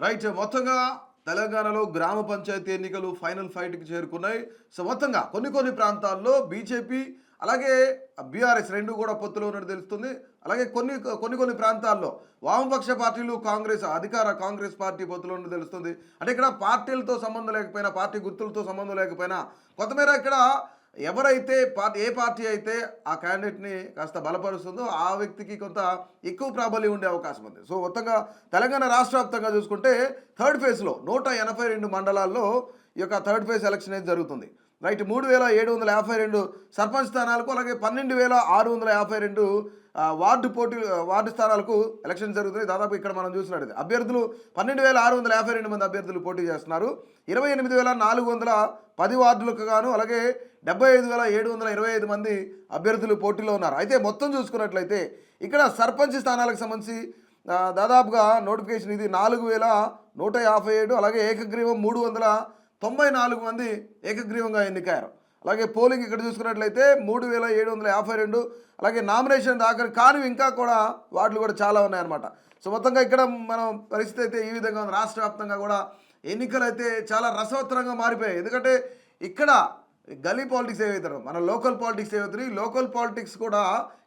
Right. మొత్తంగా తెలంగాణలో గ్రామ పంచాయతీ ఎన్నికలు ఫైనల్ ఫైట్‌కి చేరుకున్నాయి. సో, మొత్తంగా కొన్ని ప్రాంతాల్లో బీజేపీ అలాగే బీఆర్ఎస్ 2 కూడా పొత్తులో ఉన్నట్టు తెలుస్తుంది. అలాగే కొన్ని ప్రాంతాల్లో వామపక్ష పార్టీలు అధికార కాంగ్రెస్ పార్టీ పొత్తులో ఉన్నట్టు తెలుస్తుంది. అంటే ఇక్కడ పార్టీలతో సంబంధం లేకపోయినా, పార్టీ గుర్తులతో సంబంధం లేకపోయినా కొంతమేర ఇక్కడ ఎవరైతే ఏ పార్టీ అయితే ఆ క్యాండిడేట్‌ని కాస్త బలపరుస్తుందో ఆ వ్యక్తికి కొంత ఎక్కువ ప్రాబల్యం ఉండే అవకాశం ఉంది. సో, మొత్తంగా తెలంగాణ రాష్ట్ర వ్యాప్తంగా చూసుకుంటే థర్డ్ ఫేజ్‌లో 182 మండలాల్లో ఈ యొక్క థర్డ్ ఫేజ్ ఎలక్షన్ అయితే జరుగుతుంది. రైట్. 3752 సర్పంచ్ స్థానాలకు అలాగే 12652 వార్డు స్థానాలకు ఎలక్షన్ జరుగుతుంది. దాదాపు ఇక్కడ మనం చూసినట్లయితే అభ్యర్థులు 12652 మంది అభ్యర్థులు పోటీ చేస్తున్నారు. 28410 వార్డులకు గాను అలాగే 75725 మంది అభ్యర్థులు పోటీలో ఉన్నారు. అయితే మొత్తం చూసుకున్నట్లయితే ఇక్కడ సర్పంచ్ స్థానాలకు సంబంధించి దాదాపుగా నోటిఫికేషన్ ఇది 4157 అలాగే ఏకగ్రీవం 394 మంది ఏకగ్రీవంగా ఎన్నికయ్యారు. అలాగే పోలింగ్ ఇక్కడ చూసుకున్నట్లయితే 3752 అలాగే నామినేషన్ దాఖలు కానివి ఇంకా కూడా వాటిలు కూడా చాలా ఉన్నాయన్నమాట. సో, మొత్తంగా ఇక్కడ మనం పరిస్థితి అయితే ఈ విధంగా ఉంది. రాష్ట్ర వ్యాప్తంగా కూడా ఎన్నికలు అయితే చాలా రసవత్తరంగా మారిపోయాయి. ఎందుకంటే ఇక్కడ గల్లీ పాలిటిక్స్ ఏవైతారో మన లోకల్ పాలిటిక్స్ ఏవైతున్నాయి, లోకల్ పాలిటిక్స్ కూడా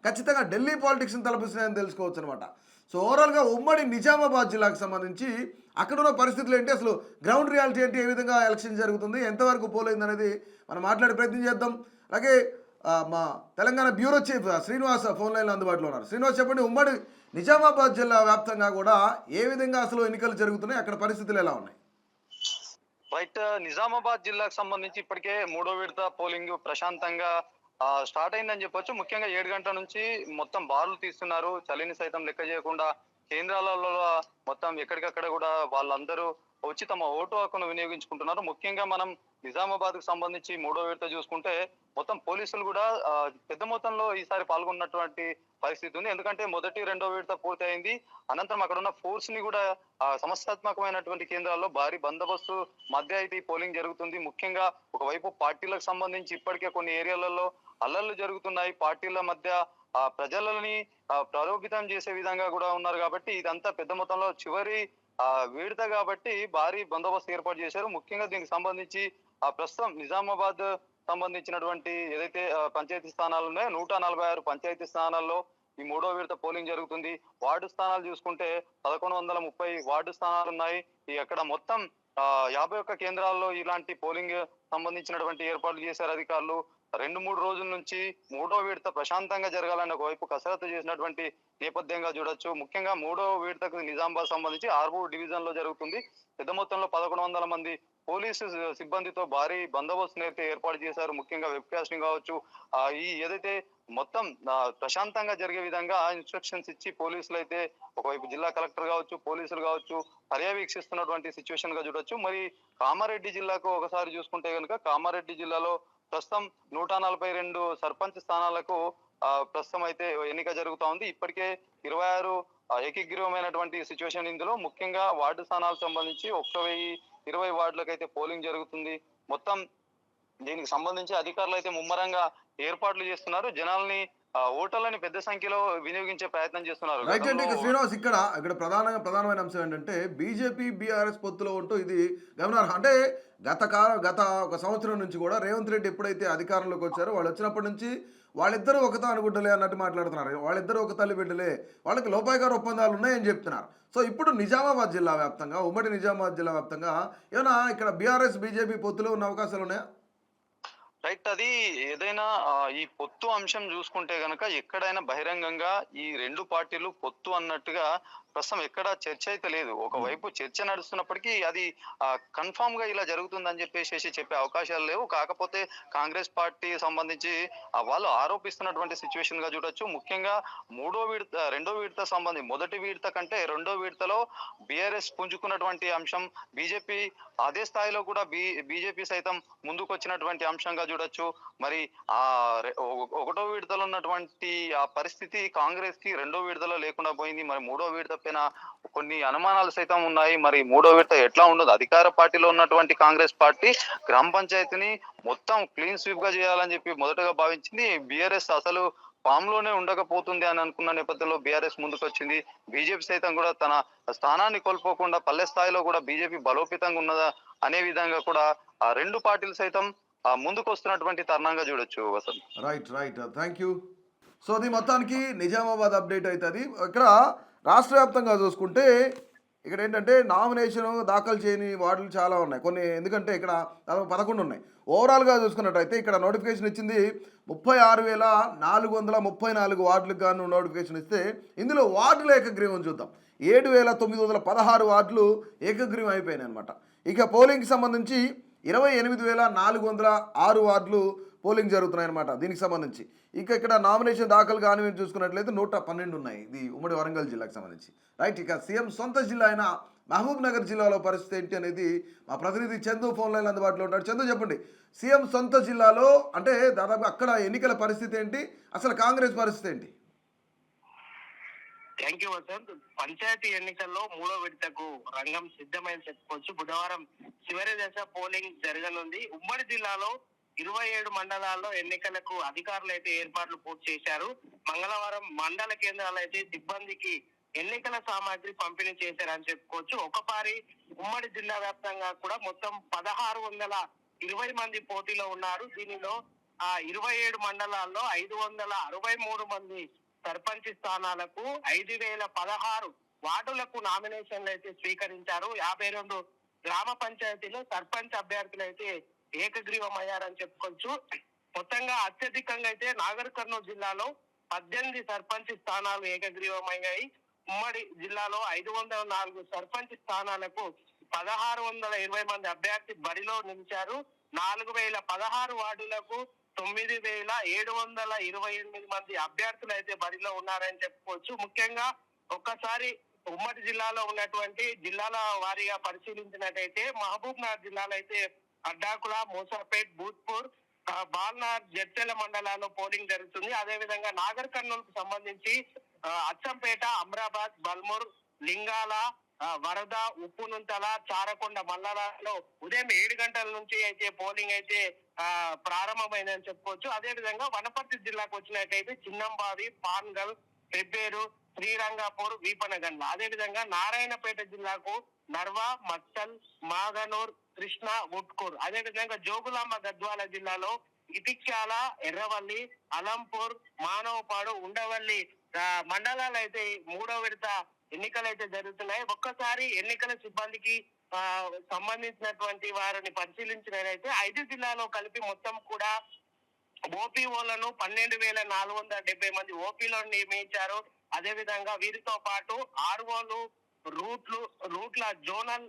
ఖచ్చితంగా ఢిల్లీ పాలిటిక్స్ని తలపిస్తున్నాయని తెలుసుకోవచ్చు అనమాట. సో, ఓవరాల్గా ఉమ్మడి నిజామాబాద్ జిల్లాకు సంబంధించి అక్కడున్న పరిస్థితులు ఏంటి, అసలు గ్రౌండ్ రియాలిటీ ఏంటి, ఏ విధంగా ఎలక్షన్ జరుగుతుంది, ఎంతవరకు పోలైంది అనేది మనం మాట్లాడే ప్రయత్నం చేద్దాం. అలాగే మా Telangana bureau chief Srinivas phone లైన్లో అందుబాటులో ఉన్నారు. శ్రీనివాస్, చెప్పండి, ఉమ్మడి నిజామాబాద్ జిల్లా వ్యాప్తంగా కూడా ఏ విధంగా అసలు ఎన్నికలు జరుగుతున్నాయి, అక్కడ పరిస్థితులు ఎలా ఉన్నాయి? రైట్. నిజామాబాద్ జిల్లాకు సంబంధించి ఇప్పటికే మూడో విడత పోలింగ్ ప్రశాంతంగా స్టార్ట్ అయిందని చెప్పొచ్చు. ముఖ్యంగా 7 గంటల నుంచి మొత్తం బారులు తీస్తున్నారు. చలిని సైతం లెక్క చేయకుండా కేంద్రాలలో మొత్తం ఎక్కడికక్కడ కూడా వాళ్ళందరూ వచ్చి తమ ఓటు హక్కును వినియోగించుకుంటున్నారు. ముఖ్యంగా మనం నిజామాబాద్ కు సంబంధించి మూడో విడత చూసుకుంటే మొత్తం పోలీసులు కూడా పెద్ద మొత్తంలో ఈసారి పాల్గొన్నటువంటి పరిస్థితి ఉంది. ఎందుకంటే మొదటి రెండో విడత పూర్తి అయింది. అనంతరం అక్కడ ఉన్న ఫోర్స్ ని కూడా సమస్యాత్మకమైనటువంటి కేంద్రాల్లో భారీ బందోబస్తు మధ్య అయితే ఈ పోలింగ్ జరుగుతుంది. ముఖ్యంగా ఒకవైపు పార్టీలకు సంబంధించి ఇప్పటికే కొన్ని ఏరియాలలో అల్లర్లు జరుగుతున్నాయి. పార్టీల మధ్య ప్రజలని ప్రలోభితం చేసే విధంగా కూడా ఉన్నారు. కాబట్టి ఇదంతా పెద్ద మొత్తంలో చివరి విడత కాబట్టి భారీ బందోబస్తు ఏర్పాటు చేశారు. ముఖ్యంగా దీనికి సంబంధించి ప్రస్తుతం నిజామాబాద్ సంబంధించినటువంటి ఏదైతే పంచాయతీ స్థానాలు ఉన్నాయో 146 పంచాయతీ స్థానాల్లో ఈ మూడో విడత పోలింగ్ జరుగుతుంది. వార్డు స్థానాలు చూసుకుంటే 1130 వార్డు స్థానాలు ఉన్నాయి. అక్కడ మొత్తం 51 కేంద్రాల్లో ఇలాంటి పోలింగ్ సంబంధించినటువంటి ఏర్పాట్లు చేశారు అధికారులు. 2-3 రోజుల నుంచి మూడో విడత ప్రశాంతంగా జరగాలని ఒకవైపు కసరత్తు చేసినటువంటి నేపథ్యంగా చూడొచ్చు. ముఖ్యంగా మూడో విడతకు నిజామాబాద్ సంబంధించి ఆర్మూర్ డివిజన్ లో జరుగుతుంది. పెద్ద మొత్తంలో 1100 మంది పోలీసు సిబ్బందితో భారీ బందోబస్తు అయితే ఏర్పాటు చేశారు. ముఖ్యంగా వెబ్ కాస్టింగ్ కావచ్చు, ఈ ఏదైతే మొత్తం ప్రశాంతంగా జరిగే విధంగా ఇన్స్ట్రక్షన్స్ ఇచ్చి పోలీసులు అయితే ఒకవైపు జిల్లా కలెక్టర్ కావచ్చు, పోలీసులు కావచ్చు పర్యవేక్షిస్తున్నటువంటి సిచ్యువేషన్ గా చూడొచ్చు. మరి కామారెడ్డి జిల్లాకు ఒకసారి చూసుకుంటే కనుక కామారెడ్డి జిల్లాలో ప్రస్తుతం 142 సర్పంచ్ స్థానాలకు ప్రస్తుతం అయితే ఎన్నిక జరుగుతా ఉంది. ఇప్పటికే 26 ఏకగ్రీవమైనటువంటి సిచ్యువేషన్. ఇందులో ముఖ్యంగా వార్డు స్థానాలకు సంబంధించి 1020 వార్డులకు అయితే పోలింగ్ జరుగుతుంది. మొత్తం దీనికి సంబంధించి అధికారులు అయితే ముమ్మరంగా ఏర్పాట్లు చేస్తున్నారు. జనాల్ని ఓటర్లని పెద్ద సంఖ్యలో వినియోగించే ప్రయత్నం చేస్తున్నారు. రైట్ అండి. శ్రీనివాస్, ఇక్కడ ప్రధానమైన అంశం ఏంటంటే బీజేపీ బీఆర్ఎస్ పొత్తులో ఉంటూ ఇది గమనార్హం. అంటే గత ఒక సంవత్సరం నుంచి కూడా రేవంత్ రెడ్డి ఎప్పుడైతే అధికారంలోకి వచ్చారో వాళ్ళు వచ్చినప్పటి నుంచి వాళ్ళిద్దరూ ఒకతా అనుకుంటలే అన్నట్టు మాట్లాడుతున్నారు. వాళ్ళిద్దరూ ఒక తల్లి బిడ్డలే, వాళ్ళకి లోపాయికారు ఒప్పందాలు ఉన్నాయని చెప్తున్నారు. సో, ఇప్పుడు నిజామాబాద్ జిల్లా వ్యాప్తంగా, ఉమ్మడి నిజామాబాద్ జిల్లా వ్యాప్తంగా ఏమైనా ఇక్కడ బీఆర్ఎస్ బీజేపీ పొత్తులో ఉన్న అవకాశాలు ఉన్నాయా? రైట్. అది ఏదైనా ఈ పొత్తు అంశం చూసుకుంటే గనక ఎక్కడైనా బహిరంగంగా ఈ రెండు పార్టీలు పొత్తు అన్నట్టుగా ప్రస్తుతం ఎక్కడ చర్చ అయితే లేదు. ఒకవైపు చర్చ నడుస్తున్నప్పటికీ అది కన్ఫామ్ గా ఇలా జరుగుతుందని చెప్పేసి చెప్పే అవకాశాలు లేవు. కాకపోతే కాంగ్రెస్ పార్టీ సంబంధించి వాళ్ళు ఆరోపిస్తున్నటువంటి సిచ్యువేషన్ గా చూడొచ్చు. ముఖ్యంగా రెండో విడత సంబంధించి మొదటి విడత కంటే రెండో విడతలో బీఆర్ఎస్ పుంజుకున్నటువంటి అంశం, బీజేపీ అదే స్థాయిలో కూడా బీజేపీ సైతం ముందుకు వచ్చినటువంటి అంశంగా చూడొచ్చు. మరి ఒకటో విడతలో ఉన్నటువంటి ఆ పరిస్థితి కాంగ్రెస్ కి రెండో విడతలో లేకుండా పోయింది. మరి మూడో విడత పైన కొన్ని అనుమానాలు సైతం ఉన్నాయి. మరి మూడో విడత ఎట్లా ఉండదు? అధికార పార్టీలో ఉన్నటువంటి కాంగ్రెస్ పార్టీ గ్రామ పంచాయతీని మొత్తం క్లీన్ స్వీప్ గా చేయాలని చెప్పి మొదటగా భావించింది. బీఆర్ఎస్ అసలు ఫామ్ లోనే ఉండకపోతుంది అని అనుకున్న నేపథ్యంలో బీఆర్ఎస్ ముందుకు వచ్చింది. బీజేపీ సైతం కూడా తన స్థానాన్ని కోల్పోకుండా పల్లె స్థాయిలో కూడా బీజేపీ బలోపేతంగా ఉన్నదా అనే విధంగా కూడా ఆ 2 పార్టీలు సైతం ముందుకు వస్తున్నటువంటి తరుణంగా చూడొచ్చు Vasant. Right thank you. So అది మొత్తానికి నిజామాబాద్ అప్డేట్ అవుతుంది. ఇక్కడ రాష్ట్ర వ్యాప్తంగా చూసుకుంటే ఇక్కడ ఏంటంటే నామినేషన్ దాఖలు చేయని వార్డులు చాలా ఉన్నాయి కొన్ని, ఎందుకంటే ఇక్కడ దాదాపు 11 ఉన్నాయి. ఓవరాల్గా చూసుకున్నట్టయితే ఇక్కడ నోటిఫికేషన్ ఇచ్చింది 36,434 వార్డులకు గాను నోటిఫికేషన్ ఇస్తే ఇందులో వార్డుల ఏకగ్రీవం చూద్దాం. 7,916 వార్డులు ఏకగ్రీవం అయిపోయినాయి అనమాట. ఇక పోలింగ్కి సంబంధించి 28,406 వార్డులు పోలింగ్ జరుగుతున్నాయి అనమాట దీనికి సంబంధించి. ఇక ఇక్కడ నామినేషన్ దాఖలు కానీ మీరు చూసుకున్నట్లయితే 112 ఉన్నాయి, ఇది ఉమ్మడి వరంగల్ జిల్లాకు సంబంధించి. రైట్, ఇక సీఎం సొంత జిల్లా అయిన మహబూబ్ నగర్ జిల్లాలో పరిస్థితి ఏంటి అనేది మా ప్రతినిధి చందు ఫోన్ లైన్ అందుబాటులో ఉంటాడు. చందు చెప్పండి, సీఎం సొంత జిల్లాలో అంటే దాదాపు అక్కడ ఎన్నికల పరిస్థితి ఏంటి, అసలు కాంగ్రెస్ పరిస్థితి ఏంటి? Thank you Vasant. పంచాయతీ ఎన్నికల్లో 3వ విడతకు రంగం సిద్ధమని చెప్పుకోవచ్చు. బుధవారం చివరి దశ పోలింగ్ జరగనుంది. ఉమ్మడి జిల్లాలో 27 మండలాల్లో ఎన్నికలకు అధికారులు అయితే ఏర్పాట్లు పూర్తి చేశారు. మంగళవారం మండల కేంద్రాలు అయితే సిబ్బందికి ఎన్నికల సామాగ్రి పంపిణీ చేశారని చెప్పుకోవచ్చు. ఒకసారి ఉమ్మడి జిల్లా వ్యాప్తంగా కూడా మొత్తం 1620 మంది పోటీలో ఉన్నారు. దీనిలో 27 మండలాల్లో 563 మంది సర్పంచ్ స్థానాలకు 5,016 వార్డులకు నామినేషన్లు అయితే స్వీకరించారు. 52 గ్రామ పంచాయతీలో సర్పంచ్ అభ్యర్థులు అయితే ఏకగ్రీవం అయ్యారని చెప్పుకోవచ్చు. మొత్తంగా అత్యధికంగా అయితే నాగర్ కర్నూలు జిల్లాలో 18 సర్పంచ్ స్థానాలు ఏకగ్రీవం అయ్యాయి. ఉమ్మడి జిల్లాలో 504 సర్పంచ్ స్థానాలకు 1,620 మంది అభ్యర్థి బరిలో నిలిచారు. 4,016 వార్డులకు 9,728 మంది అభ్యర్థులు అయితే బరిలో ఉన్నారని చెప్పుకోవచ్చు. ముఖ్యంగా ఒక్కసారి ఉమ్మడి జిల్లాలో ఉన్నటువంటి జిల్లాల వారీగా పరిశీలించినట్టయితే మహబూబ్ నగర్ జిల్లాలో అయితే అడ్డాకుల, మూసాపేట్, భూత్పూర్, బాల్నార్, జడ్చెల మండలాల్లో పోలింగ్ జరుగుతుంది. అదేవిధంగా నాగర్ కర్నూలుకు సంబంధించి అచ్చంపేట, అమ్రాబాద్, బల్మూర్, లింగాల, వరద, ఉప్పునుంతల, చారకొండ మండలాల్లో ఉదయం 7 గంటల నుంచి అయితే పోలింగ్ అయితే ప్రారంభమైందని చెప్పుకోవచ్చు. అదే విధంగా వనపర్తి జిల్లాకు వచ్చినట్టయితే చిన్నంబావి, పాన్గల్, పెబ్బేరు, శ్రీరంగాపూర్, వీపనగండ్ల. అదే విధంగా నారాయణపేట జిల్లాకు నర్వా, మచ్చల్, మాగనూర్, కృష్ణ, ఉట్కూర్. అదే విధంగా జోగులాంబ గద్వాల జిల్లాలో ఇటిక్యాల, ఎర్రవల్లి, అలంపూర్, మానవపాడు, ఉండవల్లి మండలాలు అయితే 3వ విడత ఎన్నికలు అయితే జరుగుతున్నాయి. ఒక్కసారి ఎన్నికల సిబ్బందికి సంబంధించినటువంటి వారిని పరిశీలించినట్లయితే 5 జిల్లాలో కలిపి మొత్తం కూడా ఓపీఓలను 12,470 మంది ఓపీలను నియమించారు. అదే విధంగా వీరితో పాటు ఆర్ఓలు, రూట్ల జోనల్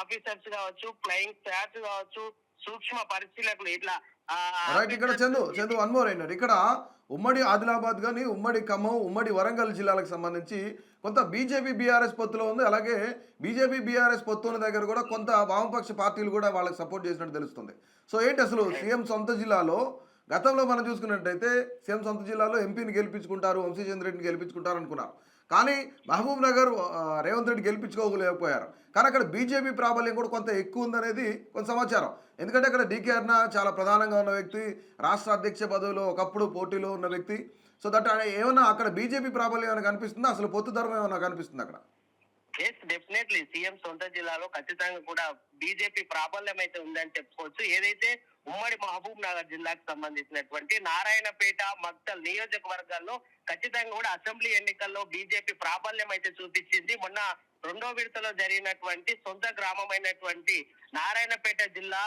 ఆఫీసర్స్ కావచ్చు, ఫ్లయింగ్ స్టాఫ్ కావచ్చు, సూక్ష్మ పరిశీలకులు ఇట్లా రైట్. ఇక్కడ చందు వన్ మోర్ ఏంటంటే ఇక్కడ ఉమ్మడి ఆదిలాబాద్ కానీ ఉమ్మడి ఖమ్మం, ఉమ్మడి వరంగల్ జిల్లాలకు సంబంధించి కొంత బీజేపీ బీఆర్ఎస్ పొత్తులో ఉంది. అలాగే బీజేపీ బీఆర్ఎస్ పొత్తుల దగ్గర కూడా కొంత వామపక్ష పార్టీలు కూడా వాళ్ళకి సపోర్ట్ చేసినట్టు తెలుస్తుంది. సో ఏంటి అసలు సీఎం సొంత జిల్లాలో గతంలో మనం చూసుకున్నట్టయితే సీఎం సొంత జిల్లాలో ఎంపీని గెలిపించుకుంటారు, వంశీచంద్ర రెడ్డిని గెలిపించుకుంటారు అనుకున్నారు. కానీ మహబూబ్ నగర్ రేవంత్ రెడ్డి గెలిపించుకోలేకపోయారు. కానీ అక్కడ బీజేపీ ప్రాబల్యం కూడా కొంత ఎక్కువ ఉందనేది కొంత సమాచారం. ఎందుకంటే అక్కడ డీకే అరుణ చాలా ప్రధానంగా ఉన్న వ్యక్తి, రాష్ట్ర అధ్యక్ష పదవిలో ఒకప్పుడు పోటీలో ఉన్న వ్యక్తి. సో దట్ ఏమన్నా అక్కడ బీజేపీ ప్రాబల్యం ఏమైనా కనిపిస్తుందా, అసలు పొత్తు ధర్మం ఏమైనా కనిపిస్తుంది అక్కడ? డెఫినెట్లీ సీఎం సొంత జిల్లాలో ఖచ్చితంగా కూడా బీజేపీ ప్రాబల్యం అయితే ఉందని చెప్పుకోవచ్చు. ఏదైతే ఉమ్మడి మహబూబ్ నగర్ జిల్లాకు సంబంధించినటువంటి నారాయణపేట, మక్తల్ నియోజకవర్గాల్లో ఖచ్చితంగా కూడా అసెంబ్లీ ఎన్నికల్లో బీజేపీ ప్రాబల్యం అయితే చూపించింది. మొన్న 2వ విడతలో జరిగినటువంటి సొంత గ్రామమైనటువంటి నారాయణపేట జిల్లా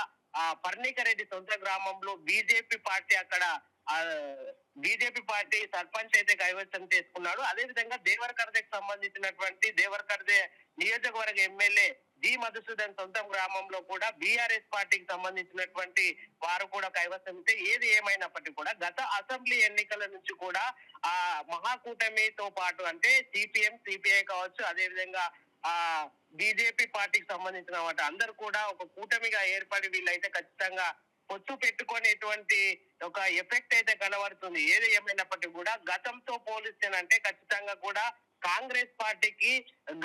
పర్ణికరెడ్డి సొంత గ్రామంలో బీజేపీ పార్టీ సర్పంచ్ అయితే కైవసం చేసుకున్నాడు. అదే విధంగా దేవరకర్దకి సంబంధించినటువంటి దేవరకర్దే నియోజకవర్గ ఎమ్మెల్యే జి మధుసూదన్ సొంత గ్రామంలో కూడా బీఆర్ఎస్ పార్టీకి సంబంధించినటువంటి వారు కూడా కైవసం. ఏది ఏమైనప్పటికీ కూడా గత అసెంబ్లీ ఎన్నికల నుంచి కూడా మహాకూటమితో పాటు అంటే సిపిఎం, సిపిఐ కావచ్చు, అదే విధంగా బీజేపీ పార్టీకి సంబంధించిన వాటి అందరూ కూడా ఒక కూటమిగా ఏర్పడి వీళ్ళైతే ఖచ్చితంగా పొత్తు పెట్టుకునేటువంటి ఒక ఎఫెక్ట్ అయితే కనబడుతుంది. ఏది ఏమైనప్పటికీ కూడా గతంతో పోలిస్తేనంటే ఖచ్చితంగా కూడా కాంగ్రెస్ పార్టీకి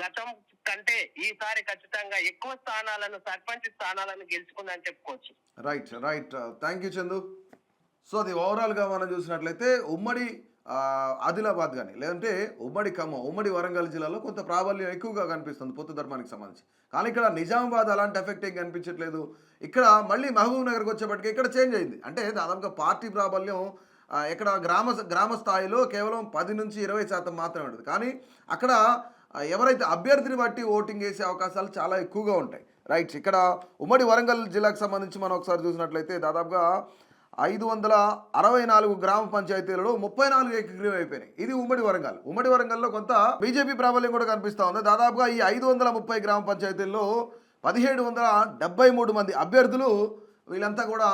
గతం కంటే ఈసారి ఖచ్చితంగా ఎక్కువ స్థానాలను, సర్పంచ్ స్థానాలను గెలుచుకుందని చెప్పుకోవచ్చు. Right thank you Chandu. So అది ఓవరాల్గా మనం చూసినట్లయితే ఉమ్మడి ఆదిలాబాద్ కానీ లేదంటే ఉమ్మడి ఖమ్మం ఉమ్మడి వరంగల్ జిల్లాలో కొంత ప్రాబల్యం ఎక్కువగా కనిపిస్తుంది పొత్తు ధర్మానికి సంబంధించి. కానీ ఇక్కడ నిజామాబాద్ అలాంటి ఎఫెక్ట్ ఏం కనిపించట్లేదు. ఇక్కడ మళ్ళీ మహబూబ్ నగర్కి వచ్చేప్పటికి ఇక్కడ చేంజ్ అయింది. అంటే దాదాపుగా పార్టీ ప్రాబల్యం ఇక్కడ గ్రామ స్థాయిలో కేవలం 10 నుంచి 20% మాత్రమే ఉంటుంది. కానీ అక్కడ ఎవరైతే అభ్యర్థిని బట్టి ఓటింగ్ వేసే అవకాశాలు చాలా ఎక్కువగా ఉంటాయి. రైట్, ఇక్కడ ఉమ్మడి వరంగల్ జిల్లాకు సంబంధించి మనం ఒకసారి చూసినట్లయితే దాదాపుగా 564 గ్రామ పంచాయతీలలో 34 ఏకగ్రీవం అయిపోయినాయి. ఇది ఉమ్మడి వరంగల్. ఉమ్మడి వరంగల్లో కొంత బీజేపీ ప్రాబల్యం కూడా కనిపిస్తూ ఉంది. దాదాపుగా ఈ 530 గ్రామ పంచాయతీల్లో 1773 మంది అభ్యర్థులు వీళ్ళంతా కూడా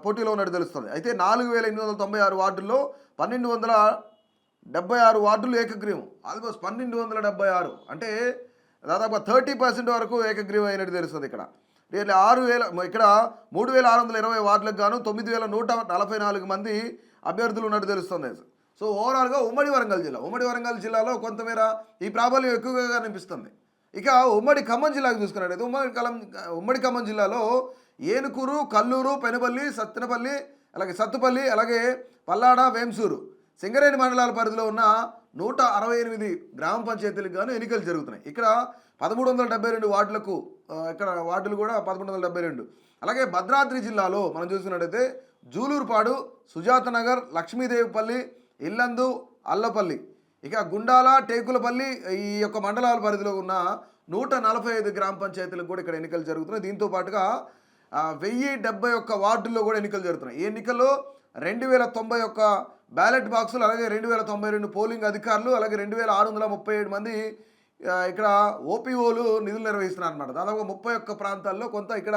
పోటీలో ఉన్నట్టు తెలుస్తుంది. అయితే 4896 వార్డుల్లో 1276 వార్డులు ఏకగ్రీవం, ఆల్మోస్ట్ 1276 అంటే దాదాపు 30% వరకు ఏకగ్రీవం అయినట్టు తెలుస్తుంది. ఇక్కడ 6000 ఇక్కడ 3620 వార్డులకు గాను 9144 మంది అభ్యర్థులు ఉన్నట్టు తెలుస్తుంది. సో ఓవరాల్గా ఉమ్మడి వరంగల్ జిల్లాలో కొంతమేర ఈ ప్రాబల్యం ఎక్కువగా కనిపిస్తుంది. ఇక ఉమ్మడి ఖమ్మం జిల్లాకు చూసుకున్నట్లయితే ఉమ్మడి ఖమ్మం జిల్లాలో ఏనుకూరు, కల్లూరు, పెనుపల్లి, సత్తెనపల్లి, అలాగే సత్తుపల్లి, అలాగే పల్లాడ, వేంసూరు, సింగరేణి మండలాల పరిధిలో ఉన్న 168 గ్రామ పంచాయతీలకు గాను ఎన్నికలు జరుగుతున్నాయి. ఇక్కడ 1372 వార్డులకు ఇక్కడ వార్డులు కూడా 1372. అలాగే భద్రాద్రి జిల్లాలో మనం చూసుకున్నట్టయితే జూలూరుపాడు, సుజాత నగర్, లక్ష్మీదేవిపల్లి, ఇల్లందు, అల్లపల్లి, ఇక గుండాల, టేకులపల్లి ఈ యొక్క మండలాల పరిధిలో ఉన్న 145 గ్రామ పంచాయతీలకు కూడా ఇక్కడ ఎన్నికలు జరుగుతున్నాయి. దీంతో పాటుగా 1071 వార్డుల్లో కూడా ఎన్నికలు జరుగుతున్నాయి. ఈ ఎన్నికల్లో 2091 బ్యాలెట్ బాక్సులు, అలాగే 2092 పోలింగ్ అధికారులు, అలాగే 2637 మంది ఇక్కడ ఓపీఓలు నిధులు నిర్వహిస్తున్నారు అన్నమాట. దాదాపు 31 ప్రాంతాల్లో కొంత ఇక్కడ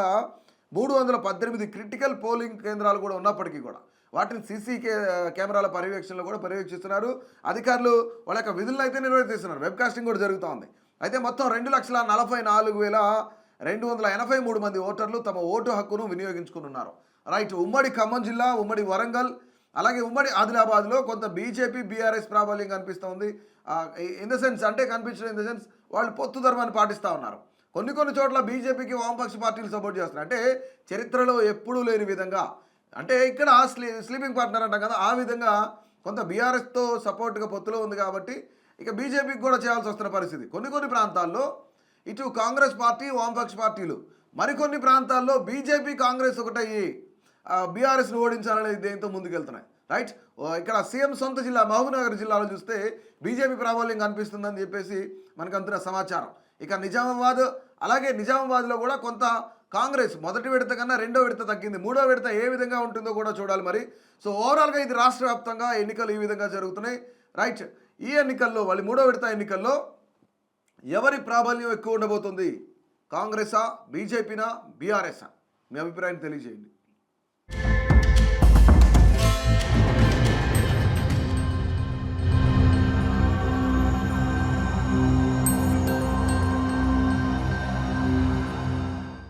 318 క్రిటికల్ పోలింగ్ కేంద్రాలు కూడా ఉన్నప్పటికీ కూడా వాటిని సీసీ కెమెరాల పర్యవేక్షణలో కూడా పర్యవేక్షిస్తున్నారు. అధికారులు వాళ్ళ యొక్క విధులను అయితే నిర్వర్తిస్తున్నారు. వెబ్కాస్టింగ్ కూడా జరుగుతూ ఉంది. అయితే మొత్తం 2,44,283 మంది ఓటర్లు తమ ఓటు హక్కును వినియోగించుకున్నారు. రైట్, ఉమ్మడి ఖమ్మం జిల్లా, ఉమ్మడి వరంగల్, అలాగే ఉమ్మడి ఆదిలాబాద్లో కొంత బీజేపీ బీఆర్ఎస్ ప్రాబల్యం కనిపిస్తుంది. ఇన్ ద సెన్స్ అంటే కనిపించడం ఇన్ ద సెన్స్ వాళ్ళు పొత్తు ధర్మాన్ని పాటిస్తూ ఉన్నారు. కొన్ని చోట్ల బీజేపీకి వామపక్ష పార్టీలు సపోర్ట్ చేస్తున్నారు. అంటే చరిత్రలో ఎప్పుడూ లేని విధంగా, అంటే ఇక్కడ స్లీపింగ్ పార్ట్నర్ అంటాం కదా, ఆ విధంగా కొంత బీఆర్ఎస్తో సపోర్ట్గా పొత్తులో ఉంది కాబట్టి ఇక బీజేపీకి కూడా చేయాల్సి వస్తున్న పరిస్థితి. కొన్ని ప్రాంతాల్లో ఇటు కాంగ్రెస్ పార్టీ, వామపక్ష పార్టీలు, మరికొన్ని ప్రాంతాల్లో బీజేపీ కాంగ్రెస్ ఒకటయ్యి బీఆర్ఎస్ను ఓడించాలనే దేంతో ముందుకెళ్తున్నాయి. రైట్, ఇక్కడ సీఎం సొంత జిల్లా మహబూబ్నగర్ జిల్లాలో చూస్తే బీజేపీ ప్రాబల్యం కనిపిస్తుందని చెప్పేసి మనకు అంతున్న సమాచారం. ఇక నిజామాబాద్లో కూడా కొంత కాంగ్రెస్ మొదటి విడత కన్నా రెండో విడత తగ్గింది. మూడో విడత ఏ విధంగా ఉంటుందో కూడా చూడాలి మరి. సో ఓవరాల్గా ఇది రాష్ట్ర వ్యాప్తంగా ఎన్నికలు ఈ విధంగా జరుగుతున్నాయి. రైట్, ఈ ఎన్నికల్లో మూడో విడత ఎన్నికల్లో ఎవరి ప్రాబల్యం ఎక్కువ ఉండబోతుంది? కాంగ్రెసా, బీజేపీనా, బీఆర్ఎస్ఆ? మీ అభిప్రాయాన్ని తెలియజేయండి.